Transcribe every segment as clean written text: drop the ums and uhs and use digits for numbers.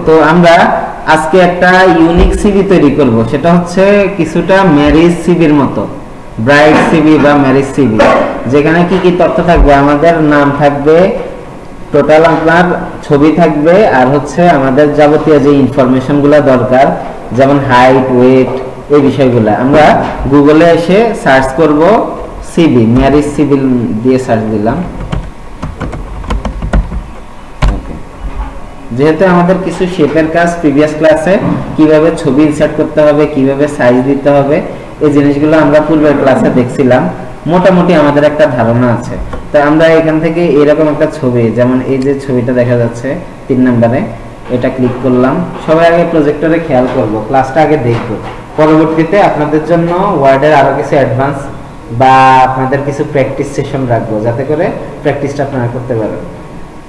তো আমরা আজকে একটা ইউনিক সিভি তৈরি করব, সেটা হচ্ছে কিছুটা ম্যারেজ সিভির মতো, ব্রাইড সিভি বা ম্যারেজ সিভি, যেখানে কি কি তথ্য থাকবে, আমাদের নাম থাকবে, টোটাল আপনার ছবি থাকবে, আর হচ্ছে আমাদের যাবতীয় যে ইনফরমেশনগুলো দরকার, যেমন হাইট, ওয়েট, এই বিষয়গুলো আমরা গুগলে এসে সার্চ করব, সিভি, ম্যারেজ সিভি দিয়ে সার্চ দিলাম। যেহেতু আমাদের কিছু শেপের কাজ প্রিভিয়াস ক্লাসে কিভাবে ছবি ইনসার্ট করতে হবে, কিভাবে সাইজ দিতে হবে, এই জিনিসগুলো আমরা পূর্বের ক্লাসে দেখছিলাম, মোটামুটি আমাদের একটা ধারণা আছে। তো আমরা এখান থেকে এরকম একটা ছবি, যেমন এই যে ছবিটা দেখা যাচ্ছে 3 নম্বরে, এটা ক্লিক করলাম। সবাই আগে প্রজেক্টরে খেয়াল করব, ক্লাসটা আগে দেখব, পরবর্তীতে আপনাদের জন্য ওয়ার্ডের আরো কিছু অ্যাডভান্স বা আপনাদের কিছু প্র্যাকটিস সেশন রাখবো, যাতে করে প্র্যাকটিসটা আপনারা করতে পারেন।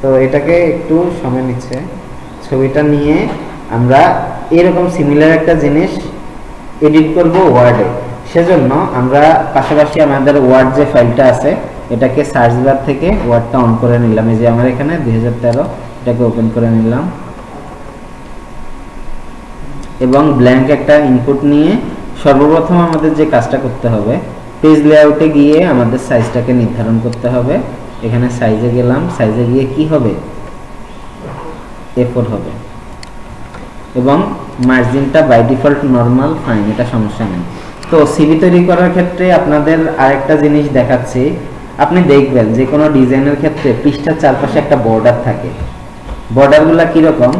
তো এটাকে একটু সময় নিচ্ছে, ছবিটা নিয়ে আমরা এরকম সিমিলার একটা জিনিস এডিট করব ওয়ার্ডে। সেজন্য আমরা পাশাপাশি আমাদের ওয়ার্ড যে ফাইলটা আছে, এটাকে সার্চ বার থেকে ওয়ার্ডটা অন করে নিলাম। এই যে আমার এখানে 2013, এটাকে ওপেন করে নিলাম এবং ব্ল্যাঙ্ক একটা ইনপুট নিয়ে সর্বপ্রথম আমাদের যে কাজটা করতে হবে, পেজ লেআউটে গিয়ে আমাদের সাইজটাকে নির্ধারণ করতে হবে। এখানে সাইজে গেলাম, সাইজে গিয়ে কি হবে, A4 হবে এবং মার্জিনটা বাই ডিফল্ট নরমাল, ফাইন, এটা সমস্যা নেই। তো সিভি তৈরি করার ক্ষেত্রে আপনাদের আরেকটা জিনিস দেখাচ্ছি, আপনি দেখবেন যে কোনো ডিজাইনের ক্ষেত্রে পৃষ্ঠার চারপাশে একটা বর্ডার থাকে। বর্ডারগুলো কিরকম,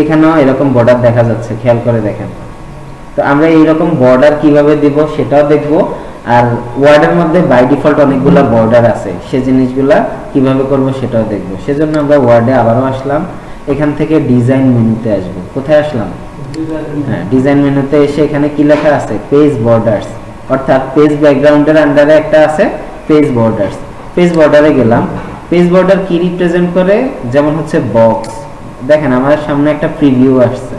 এখানেও এরকম বর্ডার দেখা যাচ্ছে, খেয়াল করে দেখেন। তো আমরা এইরকম বর্ডার কিভাবে দিব সেটাও দেখব, আর ওয়ার্ডের মধ্যে বাই ডিফল্ট অনেকগুলো বর্ডার আছে, সেই জিনিসগুলা কিভাবে করব সেটাও দেখব। সেজন্য আমরা ওয়ার্ডে আবারও আসলাম, এখান থেকে ডিজাইন মেনুতে আসব। কোথায় আসলাম? হ্যাঁ, ডিজাইন মেনুতে এসে এখানে কি লেখা আছে, পেজ বর্ডার্স, অর্থাৎ পেজ ব্যাকগ্রাউন্ডের আন্ডারে একটা আছে পেজ বর্ডার্স। পেজ বর্ডারে গেলাম। পেজ বর্ডার কি রিপ্রেজেন্ট করে, যেমন হচ্ছে বক্স। দেখেন আমার সামনে একটা প্রিভিউ আসছে,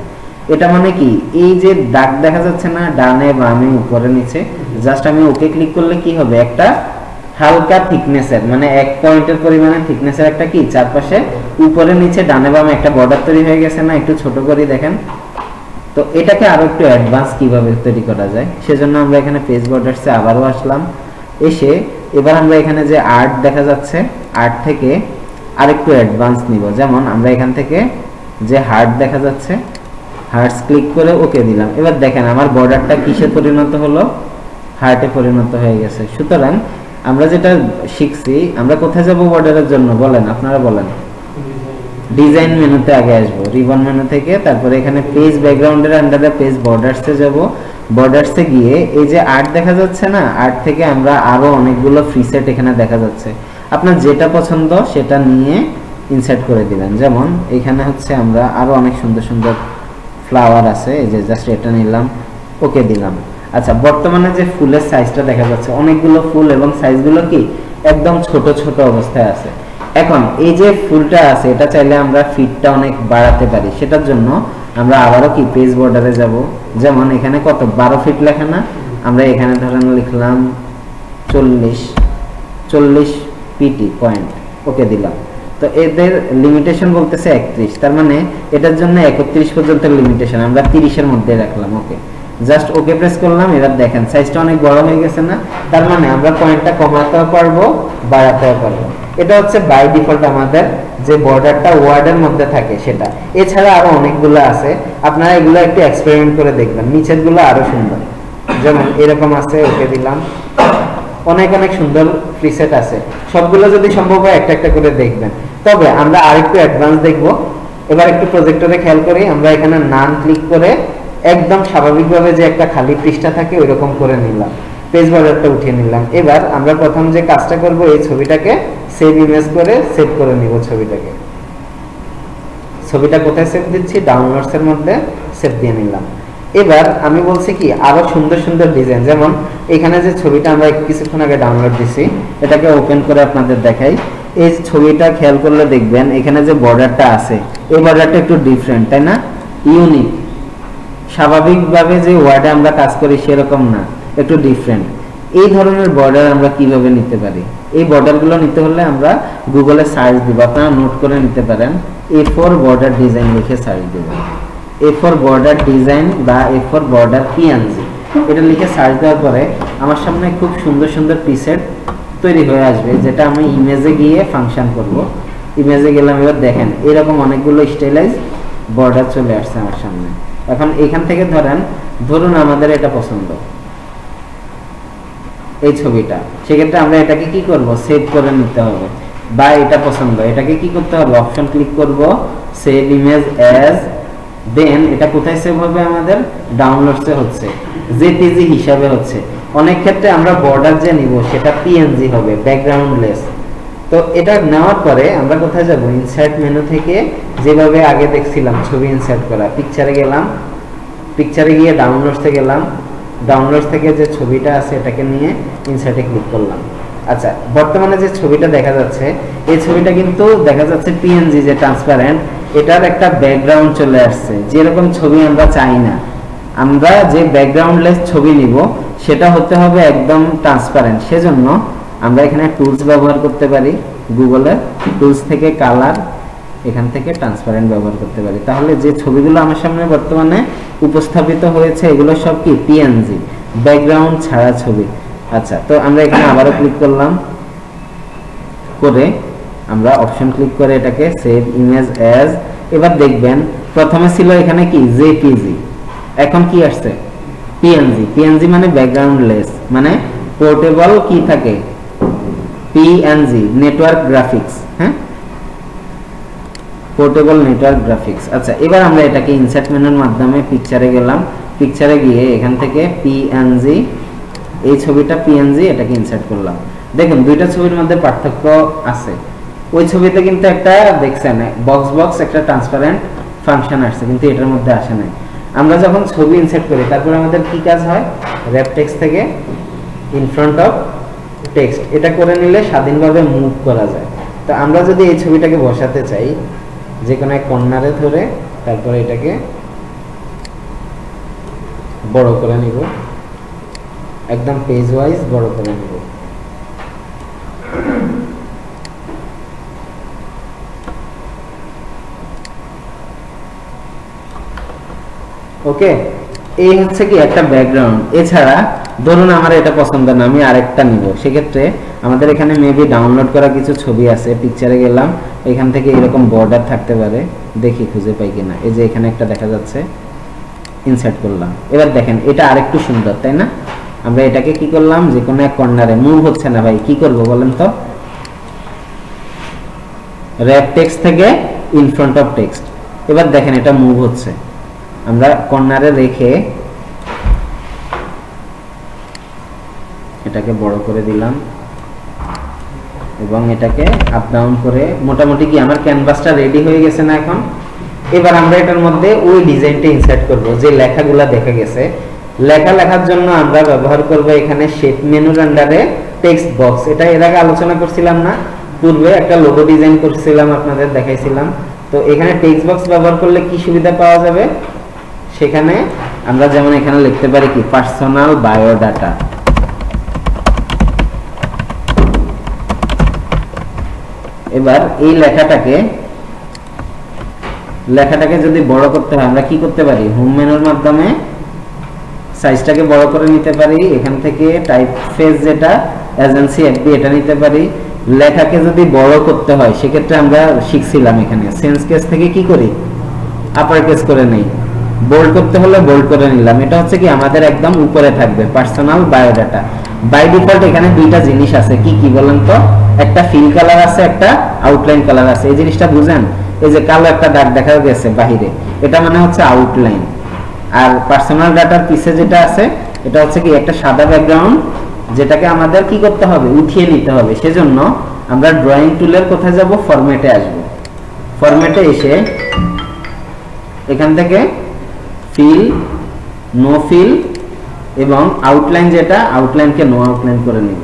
এটা মানে কি, এই যে দাগ দেখা যাচ্ছে না ডানে বামে উপরে নিচে, জাস্ট আমি ওকে ক্লিক করলে কি হবে, একটা হালকা থিকনেসের, মানে 1 পয়েন্টের পরিমাণে থিকনেসের একটা কি চারপাশে উপরে নিচে ডানে বামে একটা বর্ডার তৈরি হয়ে গেছে না, একটু ছোট করে দেখেন। তো এটাকে আরো একটু অ্যাডভান্স কিভাবে তৈরি করা যায়, সেজন্য আমরা এখানে পেজ বর্ডারসে আবারও আসলাম। এসে এবার আমরা এখানে যে আর্ট দেখা যাচ্ছে, আর্ট থেকে আরেকটু অ্যাডভান্স নিব। যেমন আমরা এখান থেকে যে হার্ট দেখা যাচ্ছে, হার্টস ক্লিক করে ওকে দিলাম। এবার দেখেন আমার বর্ডারটা কিসে পরিণত হলো, হার্টে পরিণত হয়ে গেছে। সুতরাং আমরা যেটা শিখছি, আমরা কোথায় যাব বর্ডারের জন্য বলেন, আপনারা বলেন। ডিজাইন মেনুতে আগে আসবো, রিবন মেনু থেকে, তারপরে এখানে পেজ ব্যাকগ্রাউন্ডের আন্ডারে পেজ বর্ডারসে যাব। বর্ডারসে গিয়ে এই যে আর্ট দেখা যাচ্ছে না, আর্ট থেকে আমরা আরো অনেকগুলো ফ্রিসেট এখানে দেখা যাচ্ছে, আপনার যেটা পছন্দ সেটা নিয়ে ইনসার্ট করে দিবেন। যেমন এখানে হচ্ছে আমরা আরো অনেক সুন্দর সুন্দর ফ্লাওয়ার আছে, এই যে জাস্ট এটা নিলাম, ওকে দিলাম। আচ্ছা, বর্তমানে যে ফুলের সাইজটা দেখা যাচ্ছে, অনেকগুলো ফুল এবং সাইজগুলো কি একদম ছোট ছোট অবস্থায় আছে। এখন এই যে ফুলটা আছে, এটা চাইলে আমরা ফিটটা অনেক বাড়াতে পারি, সেটার জন্য আমরা আবারও কি পেজ বর্ডারে যাব। যেমন এখানে কত 12 ফিট লেখা না, আমরা এখানে ধরেন লিখলাম 40 পিটি পয়েন্ট, ওকে দিলাম। তো এদের লিমিটেশন বলতেছে 31, তার মানে এটার জন্য 31 পর্যন্ত লিমিটেশন, আমরা 30-এর মধ্যে রাখলাম। ওকে, জাস্ট ওকে প্রেস করলাম। এবার দেখেন সাইজটা অনেক বড় হয়ে গেছে না, তার মানে আমরা পয়েন্টটা কমাতেও পারবো, বাড়াতেও পারবো। এটা হচ্ছে বাই ডিফল্ট আমাদের যে বর্ডারটা ওয়ার্ডের মধ্যে থাকে সেটা। এছাড়া আরো অনেকগুলো আছে, আপনারা এগুলো একটু এক্সপেরিমেন্ট করে দেখবেন, নিচের গুলো আরো সুন্দর, যেমন এরকম আছে, ওকে দিলাম। অনেক অনেক সুন্দর প্রিসেট আছে, সবগুলো যদি সম্ভব হয় একটা একটা করে দেখবেন। তবে আমরা আরেকটু অ্যাডভান্স দেখবো। এবার একটু প্রজেক্টরে খেয়াল করি, আমরা এখানে নান ক্লিক করে একদম স্বাভাবিকভাবে যে একটা খালি পৃষ্ঠা থাকে ওইরকম করে নিলাম, পেজ বর্ডারটা উঠিয়ে নিলাম। এবার আমরা প্রথম যে কাজটা করব, এই ছবিটাকে সেভ ইমেজ করে সেভ করে নিব ছবিটাকে। ছবিটা কোথায় সেভ দিচ্ছি, ডাউনলোডস এর মধ্যে সেভ দিয়ে নিলাম। এবার আমি বলছি কি আরো সুন্দর সুন্দর ডিজাইন, যেমন এখানে যে ছবিটা আমরা কিছুক্ষণ আগে ডাউনলোড দিছি, এটাকে ওপেন করে আপনাদের দেখাই। এই ছবিটা খেয়াল করলে দেখবেন এখানে যে বর্ডারটা আছে, এই বর্ডারটা একটু ডিফারেন্ট, তাই না, ইউনিক। স্বাভাবিকভাবে যে ওয়ার্ডে আমরা কাজ করি সেরকম না, একটু ডিফারেন্ট। এই ধরনের বর্ডার আমরা কিভাবে নিতে পারি, এই বর্ডারগুলো নিতে হলে আমরা গুগলে সার্চ দিব, আপনারা নোট করে নিতে পারেন। A4 বর্ডার ডিজাইন লিখে সার্চ দেবেন। A4 বর্ডার ডিজাইন বা A4 বর্ডার PNG এটা লিখে সার্চ দেওয়ার পরে আমার সামনে খুব সুন্দর সুন্দর প্রিসেট তৈরি হয়ে আসবে, যেটা আমি ইমেজে গিয়ে ফাংশন করব। ইমেজে গেলাম, এবার দেখেন এরকম অনেকগুলো স্টাইলাইজ বর্ডার চলে আসছে আমার সামনে। এখন এখান থেকে ধরুন আমাদের এটা পছন্দ, এই ছবিটা, সেক্ষেত্রে আমরা এটাকে কি করব, সেভ করে নিতে হবে। বা এটা পছন্দ, এটাকে কি করতে হবে, অপশন ক্লিক করব, সেভ ইমেজ অ্যাজ, দেন এটা কোথায় সেভ হবে, আমাদের ডাউনলোডসে হচ্ছে, জেপিজি হিসাবে হচ্ছে। অনেক ক্ষেত্রে আমরা বর্ডার যে নিব সেটা পিএনজি হবে, ব্যাকগ্রাউন্ডলেস। তো এটা নেওয়ার পরে আমরা কোথায় যাব, ইনসার্ট মেনু থেকে যেভাবে আগে দেখছিলাম ছবি ইনসার্ট করা, পিকচারে গেলাম, পিকচারে গিয়ে ডাউনলোডসে গেলাম, ডাউনলোডস থেকে যে ছবিটা আছে এটাকে নিয়ে ইনসার্টে ক্লিক করলাম। আচ্ছা, বর্তমানে যে ছবিটা দেখা যাচ্ছে এই ছবিটা কিন্তু দেখা যাচ্ছে পিএনজি যে ট্রান্সপারেন্ট, এটার একটা ব্যাকগ্রাউন্ড চলে আসছে। যেরকম ছবি আমরা চাই না, আমরা যে ব্যাকগ্রাউন্ডলেস ছবি নিব সেটা হতে হবে একদম ট্রান্সপারেন্ট। সেজন্য আমরা এখানে টুলস ব্যবহার করতে পারি, গুগলে টুলস থেকে কালার, এখান থেকে ট্রান্সপারেন্ট ব্যবহার করতে পারি। তাহলে যে ছবিগুলো আমার সামনে বর্তমানে উপস্থাপিত হয়েছে এগুলো সব কি পিএনজি, ব্যাকগ্রাউন্ড ছাড়া ছবি। আচ্ছা, তো আমরা এখানে আবারও ক্লিক করলাম, করে আমরা অপশন ক্লিক করে এটাকে সেভ ইমেজ অ্যাজ। এবার দেখবেন প্রথমে ছিল এখানে কি জেপিজি, এখন কি আসছে পিএনজি। পিএনজি মানে ব্যাকগ্রাউন্ডলেস, মানে পোর্টেবল কি থাকে পিএনজি, নেটওয়ার্ক গ্রাফিক্স। হ্যাঁ, পোর্টেবল নেটওয়ার্ক গ্রাফিক্স। আচ্ছা, এবার আমরা এটাকে ইনসার্ট মেনুর মাধ্যমে পিকচারে গেলাম, পিকচারে গিয়ে এখান থেকে পিএনজি, এই ছবিটা পিএনজি, এটাকে ইনসার্ট করলাম। দেখুন দুইটা ছবির মধ্যে পার্থক্য আছে। ওই ছবিতে কিন্তু একটা দেখছেন বক্স একটা ট্রান্সপারেন্ট ফাংশন আসছে, কিন্তু এটার মধ্যে আসে নাই। আমরা যখন ছবি ইনসার্ট করি তারপর আমাদের কি কাজ হয়, র‍্যাপ টেক্সট থেকে ইন ফ্রন্ট অফ টেক্সট, এটা করে নিলে স্বাধীনভাবে মুভ করা যায়। তো আমরা যদি এই ছবিটাকে বসাতে চাই যে কোনো এক কর্নারে ধরে, তারপরে এটাকে বড় করে নিব, একদম পেজ ওয়াইজ বড় করে নিব। ওকে, এই হচ্ছে কি একটা ব্যাকগ্রাউন্ড। এছাড়া ধরুন আমার এটা পছন্দ না, আমি আরেকটা নিব, সেক্ষেত্রে আমাদের এখানে মেবি ডাউনলোড করা কিছু ছবি আছে, পিকচারে গেলাম, এখান থেকে এরকম বর্ডার থাকতে পারে, দেখি খুঁজে পাই কিনা। এই যে এখানে একটা দেখা যাচ্ছে, ইনসার্ট করলাম। এবার দেখেন এটা আরেকটু সুন্দর, তাই না? আমরা এটাকে কি করলাম, যে কোনো এক কর্নারে, মুভ হচ্ছে না ভাই, কি করব বলেন তো, র‍্যাপ টেক্সট থেকে ইন ফ্রন্ট অফ টেক্সট। এবার দেখেন এটা মুভ হচ্ছে, আমরা কর্নারে রেখে এটাকে বড় করে দিলাম এবং এটাকে আপ ডাউন করে মোটামুটি কি আমার ক্যানভাসটা রেডি হয়ে গেছে না এখন। এবার আমরা এটার মধ্যে ওই ডিজাইনটা ইনসার্ট করব, যে লেখাগুলো দেখা গেছে। লেখার জন্য আমরা ব্যবহার করব এখানে শেপ মেনুর আন্ডারে টেক্সট বক্স। এটা এর আগে আলোচনা করছিলাম না, পূর্বে একটা লোগো ডিজাইন করছিলাম, আপনাদের দেখাইছিলাম। তো এখানে টেক্সট বক্স ব্যবহার করলে কি সুবিধা পাওয়া যাবে, সেখানে আমরা যেমন এখানে লিখতে পারি কি পার্সোনাল বায়োডাটা। এবার এই লেখাটাকে যদি বড় করতে হয় আমরা কি করতে পারি, হোম মেনুর মাধ্যমে সাইজটাকে বড় করে নিতে পারি। এখান থেকে টাইপ ফেজ যেটা এজেন্সি এফবি এটা নিতে পারি। লেখাকে যদি বড় করতে হয় সেক্ষেত্রে আমরা শিখছিলাম এখানে সেন্স কেস থেকে কি করি, আপার কেস করে নেই। বোল্ড করতে হলে বোল্ড করে নিলাম। এটা হচ্ছে কি আমাদের একদম উপরে থাকবে পার্সোনাল বায়োডাটা। বাই ডিফল্ট এখানে দুইটা জিনিস আছে, কি কি বলেন তো, একটা ফিল কালার আছে, একটা আউটলাইন কালার আছে। এই জিনিসটা বুঝেন, এই যে কালো একটা দাগ দেখা গেছে বাহিরে, এটা মানে হচ্ছে আউটলাইন। আর পার্সোনাল ডাটার পিছে যেটা আছে এটা হচ্ছে কি একটা সাদা ব্যাকগ্রাউন্ড, যেটাকে আমাদের কি করতে হবে, উঠিয়ে নিতে হবে। সেজন্য আমরা ড্রয়িং টুলের কোথায় যাব, ফরম্যাটে আসব। ফরম্যাটে এসে এখান থেকে ফিল, নো ফিল এবং আউটলাইন, যেটা আউটলাইনকে নো আউটলাইন করে নিব।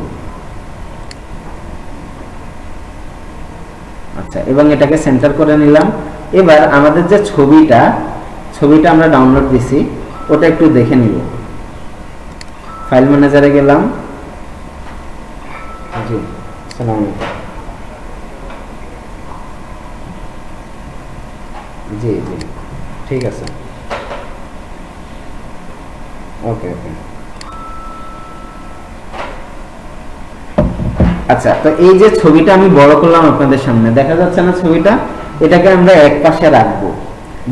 আচ্ছা, এবং এটাকে সেন্টার করে নিলাম। এবার আমাদের যে ছবিটা আমরা ডাউনলোড দিছি ওটা একটু দেখে নিব। ফাইল ম্যানেজারে গেলাম, আসসালামু আলাইকুম। জি জি, ঠিক আছে, ওকে ওকে। আচ্ছা, তো এই যে ছবিটা আমি বড় করলাম আপনাদের সামনে, দেখা যাচ্ছে না ছবিটা? এটাকে আমরা এক পাশে রাখবো।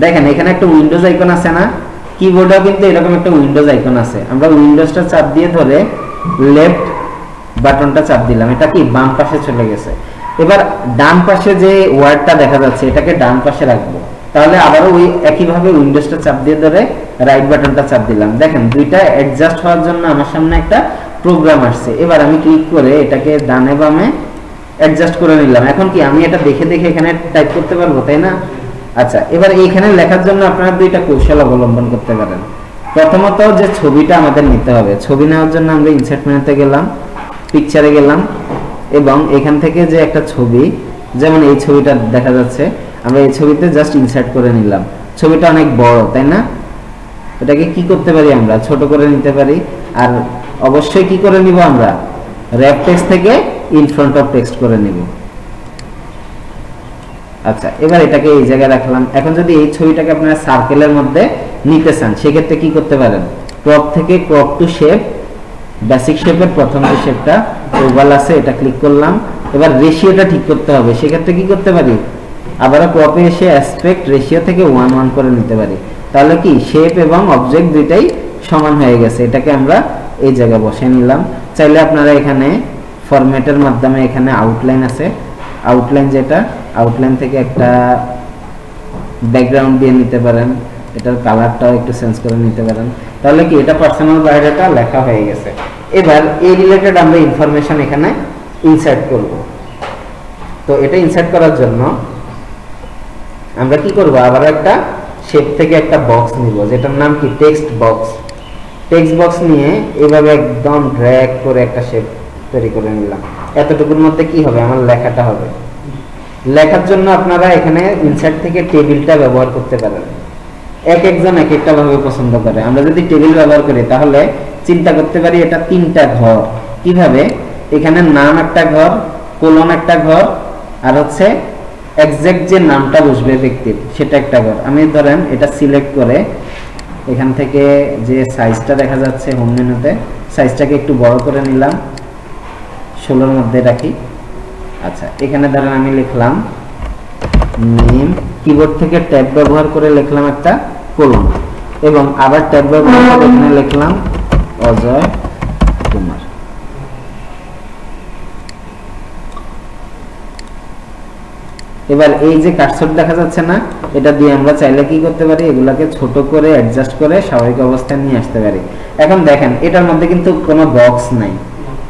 দেখেন এখানে একটা উইন্ডোজ আইকন আছে না, কিবোর্ডেও কিন্তু এরকম একটা উইন্ডোজ আইকন আছে। আমরা উইন্ডোজটা চাপ দিয়ে ধরে লেফট বাটনটা চাপ দিলাম, এটা কি বাম পাশে চলে গেছে। এবার ডান পাশে যে ওয়ার্ডটা দেখা যাচ্ছে এটাকে ডান পাশে রাখবো। তাহলে আবারও ওই একইভাবে উইন্ডোজটা চাপ দিয়ে ধরে রাইট বাটনটা চাপ দিলাম। দেখেন দুইটা অ্যাডজাস্ট হওয়ার জন্য আমার সামনে একটা প্রোগ্রাম আসছে। এবার আমি ক্লিক করে এটাকে ডানে বামে অ্যাডজাস্ট করে নিলাম। এখন কি আমি এটা দেখে দেখে এখানে টাইপ করতে পারবো, তাই না? আচ্ছা, এবার এইখানে লেখার জন্য আপনারা দুইটা কৌশল অবলম্বন করতে পারেন। প্রথমত যে ছবিটা আমাদের নিতে হবে, ছবি নেওয়ার জন্য আমরা ইনসার্ট মেনুতে গেলাম, পিকচারে গেলাম, এবং এখান থেকে যে একটা ছবি, যেমন এই ছবিটা দেখা যাচ্ছে, আমরা এই ছবিতে জাস্ট ইনসার্ট করে নিলাম। ছবিটা অনেক বড়, তাই না? এটাকে কি করতে পারি, আমরা ছোট করে নিতে পারি। আর অবশ্যই কি করে নিব, আমরা র‍্যাপ টেক্সট থেকে ইন ফ্রন্ট অফ টেক্সট করে নিব। আচ্ছা, এবার এটাকে এই জায়গায় রাখলাম। এখন যদি এই ছবিটাকে আপনারা সার্কেলের মধ্যে নিতে চান, সেক্ষেত্রে কি করতে পারেন, ক্রপ থেকে ক্রপ টু শেপ, বেসিক শেপের প্রথম যে শেপটা ওভাল আছে এটা ক্লিক করলাম। এবার রেশিওটা ঠিক করতে হবে, সেক্ষেত্রে কি করতে পারি, আবারও ক্রপে এসে অ্যাসপেক্ট রেশিও থেকে 1:1 করে নিতে পারি। তাহলে কি শেপ এবং অবজেক্ট দুইটাই সমান হয়ে গেছে। এটাকে আমরা এই জায়গায় বসে নিলাম। চাইলে আপনারা এখানে ফরম্যাটের মাধ্যমে, এখানে আউটলাইন আছে, আউটলাইন যেটা, আউটলাইন থেকে একটা ব্যাকগ্রাউন্ড দিয়ে নিতে পারেন, এটার কালারটাও একটু চেঞ্জ করে নিতে পারেন। তাহলে কি এটা পার্সোনাল বায়োডাটা লেখা হয়ে গেছে। এবার এই রিলেটেড আমরা ইনফরমেশন এখানে ইনসার্ট করব। তো এটা ইনসার্ট করার জন্য আমরা কি করব, আবার একটা শেপ থেকে একটা বক্স নিব, যেটার নাম কি টেক্সট বক্স। টেক্সট বক্স নিয়ে এইভাবে একদম ড্র্যাগ করে একটা শেপ তৈরি করে নিলাম। এতটুকুর মধ্যে কি হবে, আমার লেখাটা হবে। লেখার জন্য আপনারা এখানে ইনসার্ট থেকে টেবিলটা ব্যবহার করতে পারেন। এক একজন এক একটা ভাবে পছন্দ করে। আমরা যদি টেবিল ব্যবহার করি তাহলে চিন্তা করতে পারি এটা তিনটা ঘর। কিভাবে, এখানে নাম একটা ঘর, কোলন একটা ঘর, আর হচ্ছে এক্সাক্ট যে নামটা বসবে ব্যক্তির সেটা একটা ঘর। আমি ধরেন এটা সিলেক্ট করে এখান থেকে যে সাইজটা দেখা যাচ্ছে হোম মেনুতে, সাইজটাকে একটু বড় করে নিলাম, 16-র মধ্যে রাখি। আচ্ছা, এখানে ধরেন আমি লিখলাম নেম, কিবোর্ড থেকে ট্যাব ব্যবহার করে লিখলাম একটা কোলন, এবং আবার ট্যাব ব্যবহার করে এখানে লিখলাম অজয় কুমার। এবার এই যে কার্সর দেখা যাচ্ছে না, এটা দিয়ে আমরা চাইলে কি করতে পারি, এগুলাকে ছোট করে অ্যাডজাস্ট করে স্বাভাবিক অবস্থায় নিয়ে আসতে পারি। এখন দেখেন এটার মধ্যে কিন্তু কোনো বক্স নাই,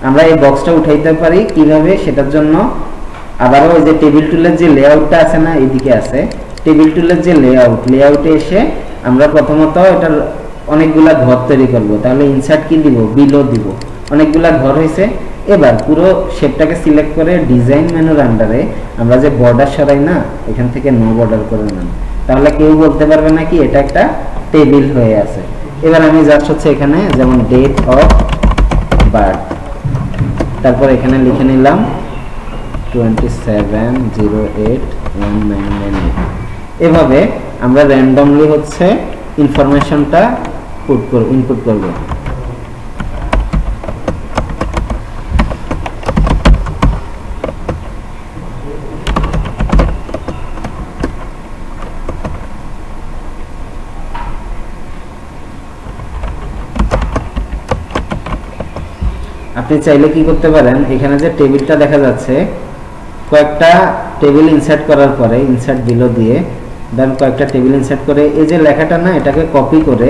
আমরা এই বক্সটা উঠাইতে পারি কিভাবে, সেটার জন্য আবারও ওই যে টেবিল টুলের যে লেআউটটা আছে না, এইদিকে আছে টেবিল টুলের যে লেআউটে এসে আমরা প্রথমত এটার অনেকগুলা ঘর তৈরি করব। তাহলে ইনসার্ট কি দিব, বিলো দিব, অনেকগুলা ঘর হয়েছে। এবার পুরো শেপটাকে সিলেক্ট করে ডিজাইন মেনুর আন্ডারে আমরা যে বর্ডার সরাই না, এখান থেকে নো বর্ডার করে নেন। তাহলে কেউ বলতে পারবে না কি এটা একটা টেবিল হয়ে আছে। এবার আমি জাস্ট হচ্ছে এখানে যেমন ডেট অফ বার্থ, তারপর এখানে লিখে নিলাম 27081998। এভাবে আমরা র্যান্ডমলি হচ্ছে ইনফরমেশনটা ইনপুট করব। আপনি চাইলে কি করতে পারেন, এখানে যে টেবিলটা দেখা যাচ্ছে, কয়েকটা টেবিল ইনসার্ট করার পরে ইনসার্ট বিলো দিয়ে দেন কয়েকটা টেবিল ইনসার্ট করে এই যে লেখাটা না, এটাকে কপি করে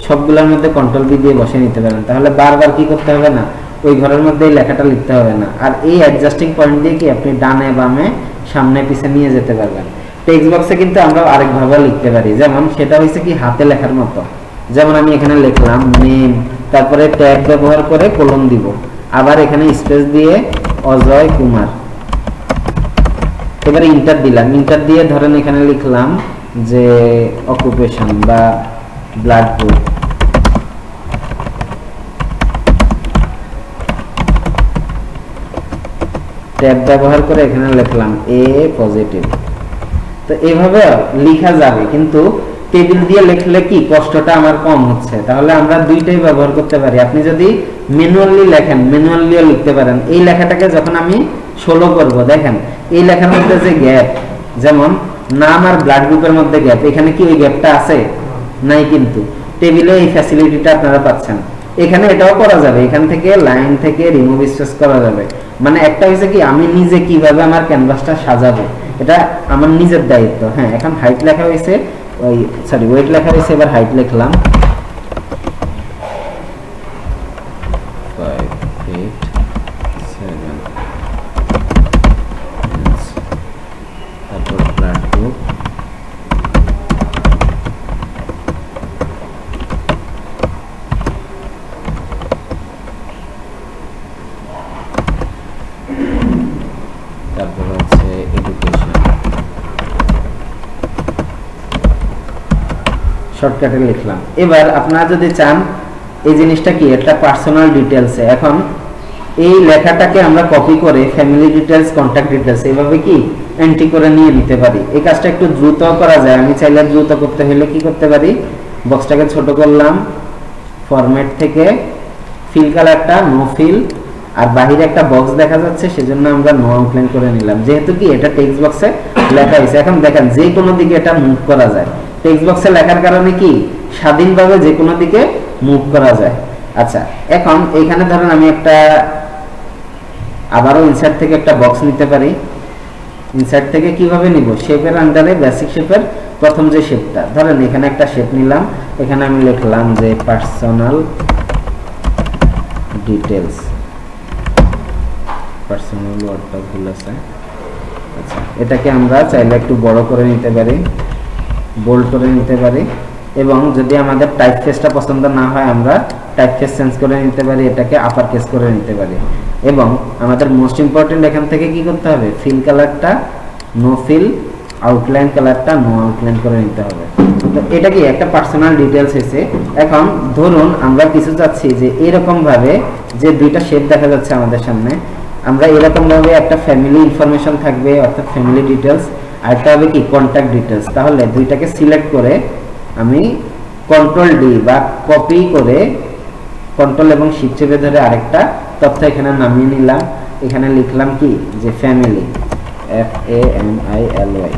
সবগুলোর মধ্যে কন্ট্রোল বি দিয়ে বসে নিতে পারেন। তাহলে বারবার কি করতে হবে না, ওই ঘরের মধ্যে এই লেখাটা লিখতে হবে না। আর এই অ্যাডজাস্টিং পয়েন্ট দিয়ে কি আপনি ডানে বামে সামনে পিছে নিয়ে যেতে পারবেন। টেক্সট বক্সে কিন্তু আমরা আরেকভাবে লিখতে পারি, যেমন সেটা হয়েছে কি হাতে লেখার মতো। যেমন আমি এখানে লিখলাম নেম, তারপরে ট্যাগ ব্যবহার করে কোলন দিব, আবার এখানে স্পেস দিয়ে অজয় কুমার, এবারে ইন্টার দিলাম। ইন্টার দিয়ে ধরেন এখানে লিখলাম যে অকুপেশন বা ব্লাড গ্রুপ, ট্যাব ব্যবহার করে এখানে লিখলাম এ পজিটিভ। তো এইভাবে লেখা যাবে, কিন্তু টেবিল দিয়ে লিখলে কি কষ্টটা আমার কম হচ্ছে। তাহলে আমরা দুইটাই ব্যবহার করতে পারি। আপনি যদি ম্যানুয়ালি লেখেন, ম্যানুয়ালিও লিখতে পারেন। এই লেখাটাকে যখন আমি 16 করব, দেখেন এই লেখার মধ্যে যে গ্যাপ, যেমন নাম আর ব্লাড গ্রুপের মধ্যে গ্যাপ, এখানে কি ওই গ্যাপটা আছে? নাই। কিন্তু টেবিলে এই ফ্যাসিলিটিটা আপনারা পাচ্ছেন। এখানে এটাও করা যাবে, এখান থেকে লাইন থেকে রিমুভ স্পেস করা যাবে। মানে একটা হইছে কি, আমি নিজে কিভাবে আমার ক্যানভাসটা সাজাবো এটা আমার নিজের দায়িত্ব। হ্যাঁ, এখন হাইট লেখা হয়েছে, ওই সরি ওয়েট লেখা হয়েছে, এবার হাইট লিখলাম 5 8 7, তারপর ব্লাড গ্রুপ, তারপর হচ্ছে এডুকেশন। শর্টকাটে লিখলাম। এবার আপনারা যদি চান, এই জিনিসটা কি একটা পার্সোনাল ডিটেইলসে, এখন এই লেখাটাকে আমরা কপি করে ফ্যামিলি ডিটেইলস, কন্টাক্ট ডিটেইলস এইভাবে কি এন্ট্রি করে নিয়ে নিতে পারি। এই কাজটা একটু দ্রুত করা যায়। আমি চাইলে দ্রুত করতে হলে কি করতে পারি, বক্সটাকে ছোট করলাম, ফরম্যাট থেকে ফিল কালারটা নো ফিল, আর বাহিরে একটা বক্স দেখা যাচ্ছে সেজন্য আমরা নো আউটলাইন করে নিলাম। যেহেতু কি এটা টেক্সট বক্সে লেখা হয়েছে, এখন দেখেন যে কোনো দিকে এটা মুভ করা যায়। টেক্সট বক্সে লেখার কারণে কি স্বাধীনভাবে যে কোনো দিকে মুভ করা যায়। আচ্ছা, এখন এইখানে ধরেন আমি একটা আবারও ইনসার্ট থেকে একটা বক্স নিতে পারি। ইনসার্ট থেকে কিভাবে নিব, শেপের আন্ডারে বেসিক শেপের প্রথম যে শেপটা, ধরেন এখানে একটা শেপ নিলাম, এখানে আমি লিখলাম যে পার্সোনাল ডিটেইলস। পার্সোনাল ওয়ার্ডটা ভুল আছে। আচ্ছা, এটাকে আমরা চাইলে একটু বড় করে নিতে পারি, বোল্ড করে নিতে পারি, এবং যদি আমাদের টাইপ ফেসটা পছন্দ না হয় আমরা টাইপ ফেস চেঞ্জ করে নিতে পারি, এটাকে আপার কেস করে নিতে পারি। এবং আমাদের মোস্ট ইম্পর্টেন্ট এখান থেকে কি করতে হবে, ফিল কালারটা নো ফিল, আউটলাইন কালারটা নো আউটলাইন করে নিতে হবে। তো এটা কি একটা পার্সোনাল ডিটেইলস হয়েছে। এখন ধরুন আমরা কিছু চাচ্ছি যে এরকম ভাবে যে দুইটা শেপ দেখা যাচ্ছে আমাদের সামনে, আমরা এরকম ভাবে একটা ফ্যামিলি ইনফরমেশন থাকবে, অর্থাৎ ফ্যামিলি ডিটেইলস, আর একটা হবে কি কন্টাক্ট ডিটেইলস। তাহলে দুইটাকে সিলেক্ট করে আমি কন্ট্রোল ডি বা কপি করে কন্ট্রোল এবং শিফট চেপে ধরে আরেকটা তথ্য এখানে নামিয়ে নিলাম। এখানে লিখলাম কি যে ফ্যামিলি, FAMILY,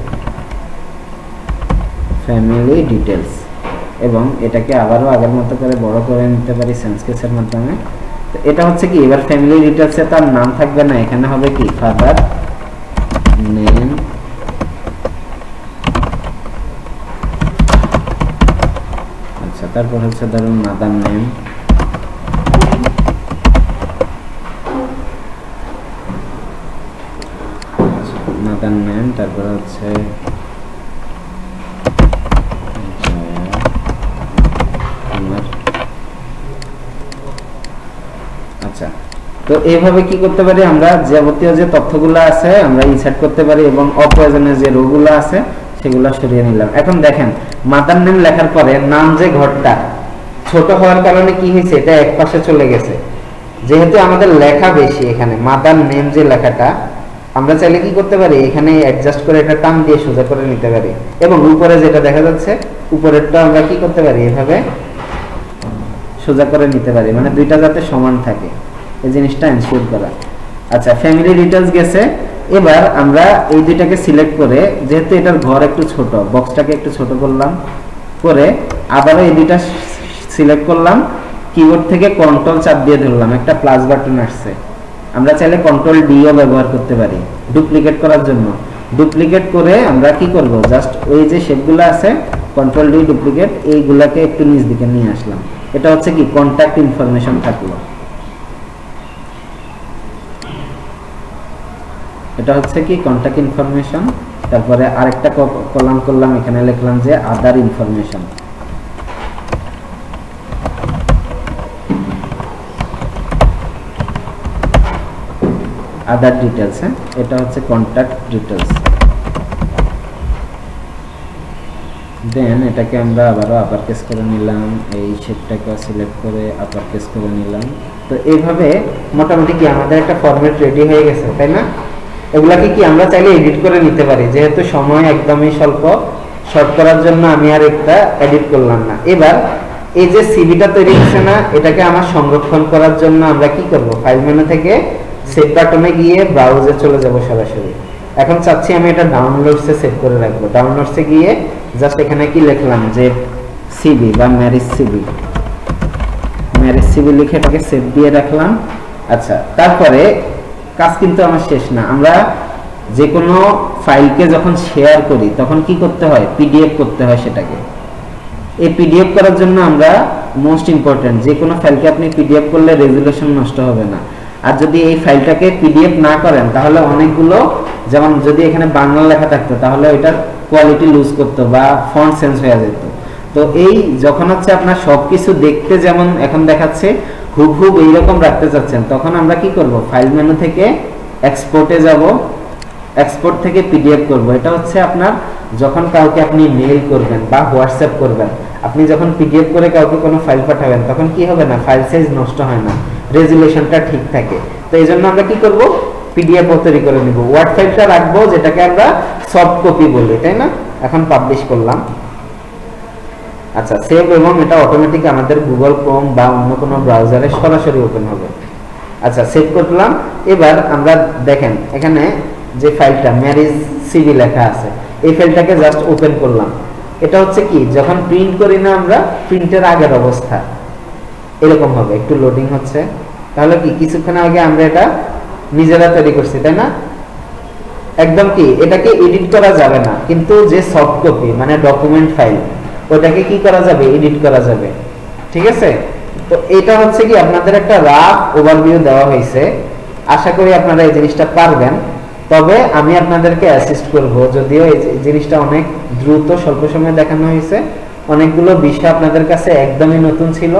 ফ্যামিলি ডিটেইলস, এবং এটাকে আবারও আগের মতো করে বড় করে নিতে পারি চেঞ্জ কেসের মাধ্যমে। তো এটা হচ্ছে কি, এবার ফ্যামিলি ডিটেইলসে তার নাম থাকবে না, এখানে হবে কি ফাদার নেম, আচ্ছা, তারপর হচ্ছে ধরুন মাদার নেম, মাদার নেম, তারপর হচ্ছে আচ্ছা। তো এইভাবে কি করতে পারি, আমরা যাবতীয় যে তথ্যগুলো আছে আমরা ইনসার্ট করতে পারি, এবং অপ্রয়োজনীয় যে রোগুলো আছে সেগুলো সরিয়ে নিলাম। এখন দেখেন মাদার নেম লেখার পরে নাম যে ঘরটা ছোট হওয়ার কারণে কি হয়েছে, এটা এক পাশে চলে গেছে। যেহেতু আমাদের লেখা বেশি, এখানে মাদার নেম যে লেখাটা আমরা চাইলে কি করতে পারি, এখানে অ্যাডজাস্ট করে এটা টান দিয়ে সোজা করে নিতে পারি, এবং উপরে যেটা দেখা যাচ্ছে উপরেরটা আমরা কি করতে পারি, এভাবে সোজা করে নিতে পারি, মানে দুইটা যাতে সমান থাকে এই জিনিসটা এনশিওর করা। আচ্ছা, ফ্যামিলি ডিটেইলস গেছে। এবার আমরা এই দুইটাকে সিলেক্ট করে, যেহেতু এটার ঘর একটু ছোট, বক্সটাকে একটু ছোট করলাম, করে আবারও এই দুইটা সিলেক্ট করলাম, কিবোর্ড থেকে কন্ট্রোল চাপ দিয়ে ধরলাম, একটা প্লাস বাটন আসছে, আমরা চাইলে কন্ট্রোল ডিও ব্যবহার করতে পারি ডুপ্লিকেট করার জন্য। ডুপ্লিকেট করে আমরা কি করব, জাস্ট ওই যে শেপগুলো আছে কন্ট্রোল ডি ডুপ্লিকেট, এইগুলাকে একটু নিচ দিকে নিয়ে আসলাম। এটা হচ্ছে কি কন্টাক্ট ইনফরমেশন থাকলো, এটা হচ্ছে কি কন্টাক্ট ইনফরমেশন। তারপরে আরেকটা কলাম করলাম, এখানে লিখলাম যে আদার ইনফরমেশন, আদার ডিটেইলস। এটা হচ্ছে কন্টাক্ট ডিটেইলস। দেন এটাকে আমরা আবারও আপার কেস করে নিলাম, এই শেপটাকে সিলেক্ট করে আপার কেস করে নিলাম। তো এইভাবে মোটামুটি কি আমাদের একটা ফরম্যাট রেডি হয়ে গেছে, তাই না? এগুলাকে কি আমরা চাইলে এডিট করে নিতে পারি, যেহেতু সময় একদমই স্বল্প, শর্ট করার জন্য আমি আর একটা এডিট করলাম না। এবার এই যে সিভিটা তৈরি হচ্ছে না, এটাকে আমার সংরক্ষণ করার জন্য আমরা কি করব, ফাইল মেনু থেকে সেভ বাটনে গিয়ে ব্রাউজে চলে যাব সরাসরি। এখন চাচ্ছি আমি এটা ডাউনলোডসে সেভ করে রাখবো। ডাউনলোডসে গিয়ে জাস্ট এখানে কি লিখলাম যে সিভি বা ম্যারেজ সিভি লিখে এটাকে সেভ দিয়ে রাখলাম। আচ্ছা, তারপরে কাজ কিন্তু আমার শেষ না। আমরা যে কোনো ফাইলকে যখন শেয়ার করি তখন কি করতে হয়, পিডিএফ করতে হয় সেটাকে। এই পিডিএফ করার জন্য আমরা মোস্ট ইম্পর্টেন্ট, যে কোনো ফাইলকে আপনি পিডিএফ করলে রেজুলেশন নষ্ট হবে না। আর যদি এই ফাইলটাকে পিডিএফ না করেন তাহলে অনেকগুলো, যেমন যদি এখানে বাংলা লেখা থাকতো তাহলে ওইটার কোয়ালিটি লুজ করতো বা ফন্ট চেঞ্জ হয়ে যেত। তো এই যখন হচ্ছে আপনার সবকিছু দেখতে যেমন এখন দেখাচ্ছে হুবহুব এইরকম রাখতে চাচ্ছেন, তখন আমরা কি করব, ফাইল মেনু থেকে এক্সপোর্টে যাব, এক্সপোর্ট থেকে পিডিএফ করব। এটা হচ্ছে আপনার যখন কাউকে আপনি মেইল করবেন বা হোয়াটসঅ্যাপ করবেন, আপনি যখন পিডিএফ করে কাউকে কোনো ফাইল পাঠাবেন তখন কি হবে না, ফাইল সাইজ নষ্ট হয় না, রেজুলেশনটা ঠিক থাকে। তো এই জন্য আমরা কি করব, পিডিএফ তৈরি করে নিব। ওয়ার্ড ফাইলটা রাখবো যেটাকে আমরা সফট কপি বলি, তাই না। এখন পাবলিশ করলাম। আচ্ছা, সেভ, এবং এটা অটোমেটিক আমাদের গুগল ক্রোম বা অন্য কোনো ব্রাউজারে সরাসরি ওপেন হবে। আচ্ছা, সেভ করলাম। এবার আমরা দেখেন এখানে যে ফাইলটা ম্যারেজ সিভি লেখা আছে, এই ফাইলটাকে জাস্ট ওপেন করলাম। এটা হচ্ছে কি, যখন প্রিন্ট করি না আমরা, প্রিন্টের আগের অবস্থা এরকম হবে। একটু লোডিং হচ্ছে। তাহলে কি কিছুক্ষণ আগে আমরা এটা নিজেরা তৈরি করছি, তাই না। একদম কি এটাকে এডিট করা যাবে না, কিন্তু যে সফট কপি মানে ডকুমেন্ট ফাইল, ওটাকে কি করা যাবে, এডিট করা যাবে। ঠিক আছে। তো এটা হচ্ছে কি আপনাদের একটা রাফ ওভারভিউ দেওয়া হয়েছে। আশা করি আপনারা এই জিনিসটা পারবেন। তবে আমি আপনাদেরকে অ্যাসিস্ট করব, যদিও এই জিনিসটা অনেক দ্রুত স্বল্প সময়ে দেখানো হয়েছে, অনেকগুলো বিষয় আপনাদের কাছে একদমই নতুন ছিল,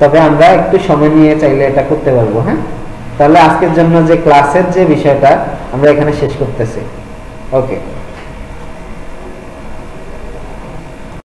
তবে আমরা একটু সময় নিয়ে চাইলে এটা করতে পারবো। হ্যাঁ, তাহলে আজকের জন্য যে ক্লাসের যে বিষয়টা আমরা এখানে শেষ করতেছি। ওকে।